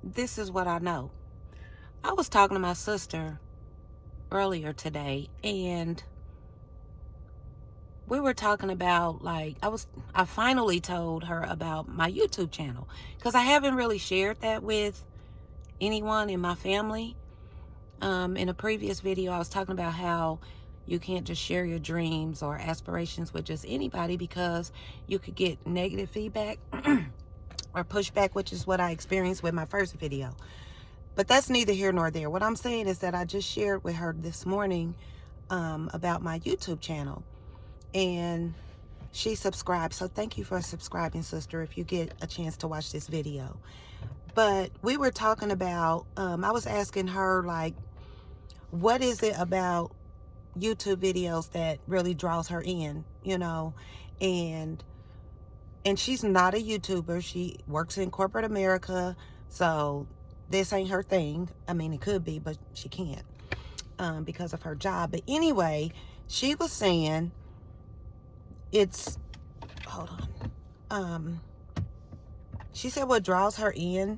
this is what I know. I was talking to my sister earlier today, and we were talking about, like, I finally told her about my YouTube channel, because I haven't really shared that with anyone in my family. In a previous video, I was talking about how you can't just share your dreams or aspirations with just anybody, because you could get negative feedback or pushback, which is what I experienced with my first video. But that's neither here nor there. What I'm saying is that I just shared with her this morning about my YouTube channel, and she subscribed. So thank you for subscribing, sister, if you get a chance to watch this video. But we were talking about, I was asking her, like, what is it about YouTube videos that really draws her in, and she's not a YouTuber. She works in corporate America, so this ain't her thing. I mean, it could be, but she can't because of her job. But anyway, she was saying hold on. She said what draws her in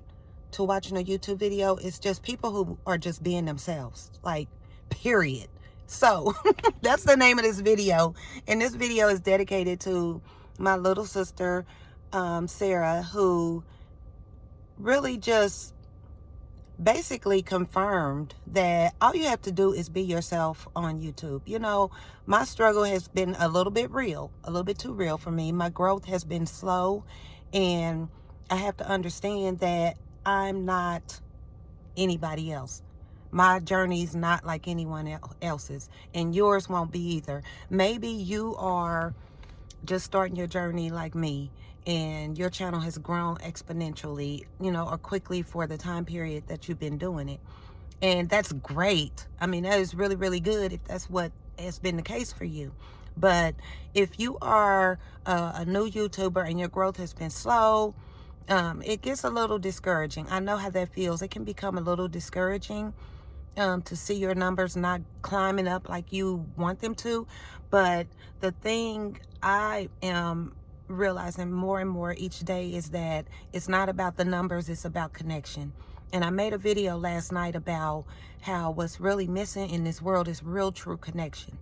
to watching a YouTube video is just people who are just being themselves, like, period. So that's the name of this video. And this video is dedicated to my little sister, Sarah, who really just basically confirmed that all you have to do is be yourself on YouTube. My struggle has been a little bit too real for me. My growth has been slow, and I have to understand that I'm not anybody else. My journey's not like anyone else's, and yours won't be either. Maybe you are just starting your journey like me, and your channel has grown exponentially, or quickly for the time period that you've been doing it. And that's great. I mean, that is really, really good if that's what has been the case for you. But if you are a new YouTuber and your growth has been slow, it gets a little discouraging. I know how that feels. It can become a little discouraging to see your numbers not climbing up like you want them to. But the thing I am realizing more and more each day is that it's not about the numbers, it's about connection. And I made a video last night about how what's really missing in this world is real, true connection.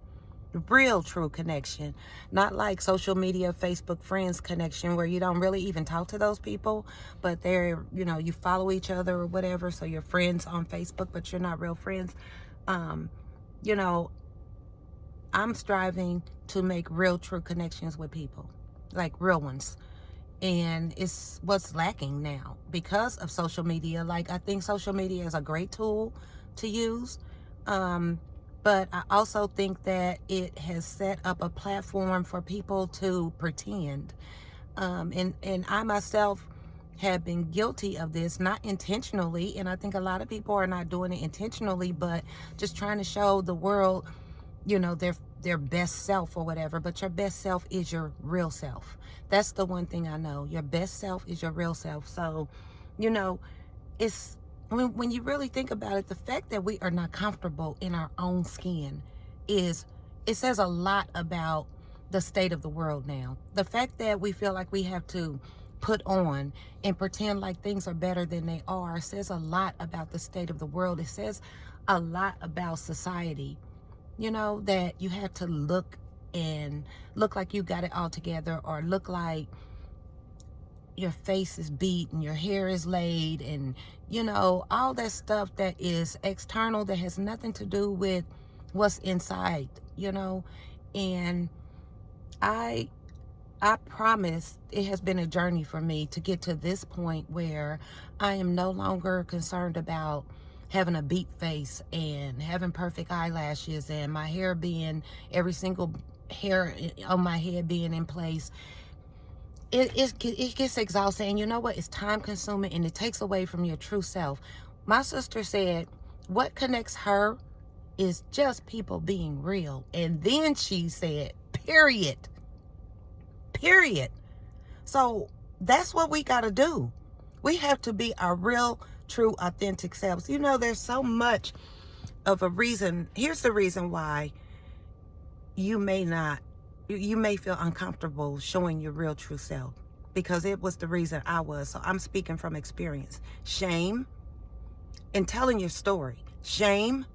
Real, true connection. Not like social media, Facebook friends connection, where you don't really even talk to those people, but they're, you follow each other or whatever, so you're friends on Facebook, but you're not real friends. You know, I'm striving to make real, true connections with people, like real ones. And it's what's lacking now because of social media. Like, I think social media is a great tool to use. But I also think that it has set up a platform for people to pretend. And I myself have been guilty of this, not intentionally. And I think a lot of people are not doing it intentionally, but just trying to show the world, their best self or whatever. But your best self is your real self. That's the one thing I know. Your best self is your real self. So, it's when you really think about it, the fact that we are not comfortable in our own skin it says a lot about the state of the world now. The fact that we feel like we have to put on and pretend like things are better than they are says a lot about the state of the world. It says a lot about society, that you have to look like you got it all together, or look like your face is beat and your hair is laid, and all that stuff that is external, that has nothing to do with what's inside. And I promise it has been a journey for me to get to this point where I am no longer concerned about having a beat face and having perfect eyelashes and my hair being, every single hair on my head being in place. It gets exhausting, and you know what? It's time consuming, and it takes away from your true self. My sister said what connects her is just people being real. And then she said, period. So that's what we got to do. We have to be our real, true, authentic selves. There's so much of a reason. Here's the reason why you may feel uncomfortable showing your real, true self. because it was the reason I was. So I'm speaking from experience. Shame in telling your story. Shame,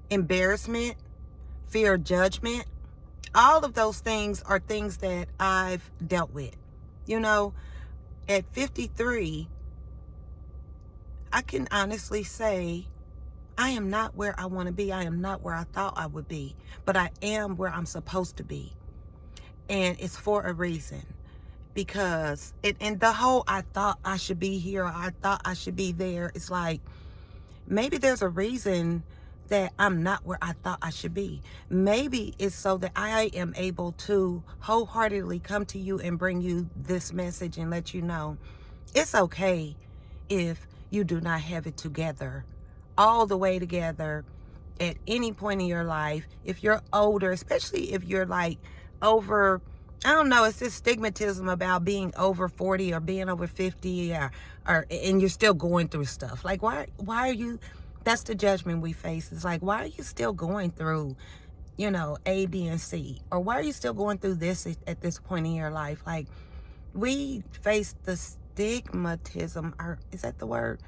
embarrassment, fear of judgment. All of those things are things that I've dealt with. You know, at 53, I can honestly say I am not where I want to be. I am not where I thought I would be, but I am where I'm supposed to be. And it's for a reason. Because and the whole I thought I should be here, or I thought I should be there, it's like, maybe there's a reason that I'm not where I thought I should be. Maybe it's so that I am able to wholeheartedly come to you and bring you this message and let you know it's okay if you do not have it together, all the way together at any point in your life. If you're older, especially if you're like over, I don't know, it's this stigmatism about being over 40 or being over 50 or and you're still going through stuff. Like, why are you, that's the judgment we face. It's like, why are you still going through, you know, A, B, and C? Or why are you still going through this at this point in your life? Like, we face the stigmatism, or is that the word?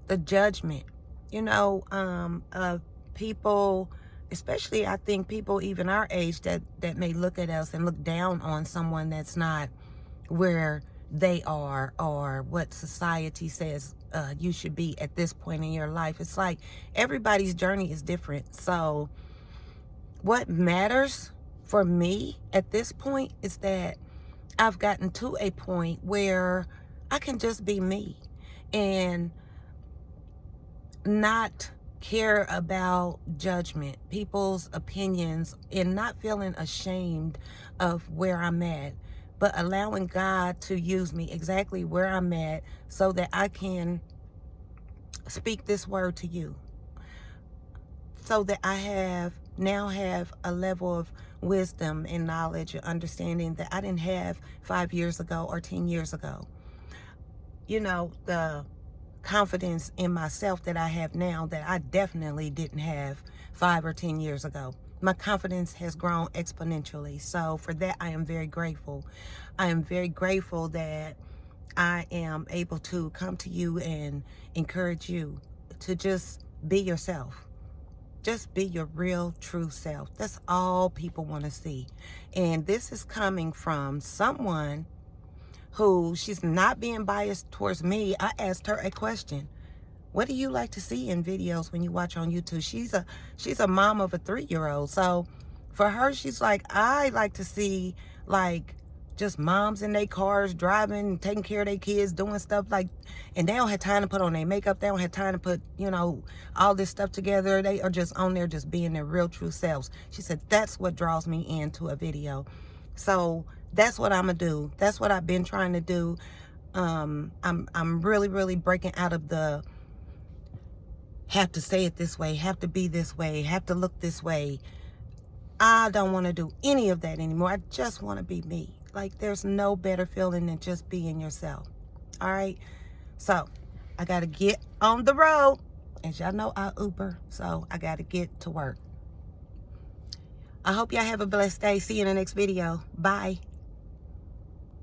The judgment, you know, of people, especially I think people even our age that may look at us and look down on someone that's not where they are, or what society says you should be at this point in your life. It's like everybody's journey is different. So what matters for me at this point is that I've gotten to a point where I can just be me and not care about judgment, people's opinions, and not feeling ashamed of where I'm at, but allowing God to use me exactly where I'm at so that I can speak this word to you, so that I now have a level of wisdom and knowledge and understanding that I didn't have 5 years ago or 10 years ago. You know, the confidence in myself that I have now that I definitely didn't have 5 or 10 years ago. My confidence has grown exponentially. So for that, I am very grateful. I am very grateful that I am able to come to you and encourage you to just be yourself. Just be your real, true self. That's all people want to see. And this is coming from someone who, she's not being biased towards me. I asked her a question. What do you like to see in videos when you watch on YouTube? She's a mom of a 3-year-old. So for her, she's like, I like to see like just moms in their cars driving, taking care of their kids, doing stuff like, and they don't have time to put on their makeup. They don't have time to put, you know, all this stuff together. They are just on there just being their real true selves. She said, that's what draws me into a video. So that's what I'm gonna do. That's what I've been trying to do. I'm really, really breaking out of the have to say it this way, have to be this way, have to look this way. I don't want to do any of that anymore. I just want to be me. Like, there's no better feeling than just being yourself. All right. So I got to get on the road. As y'all know, I Uber. So I got to get to work. I hope y'all have a blessed day. See you in the next video. Bye.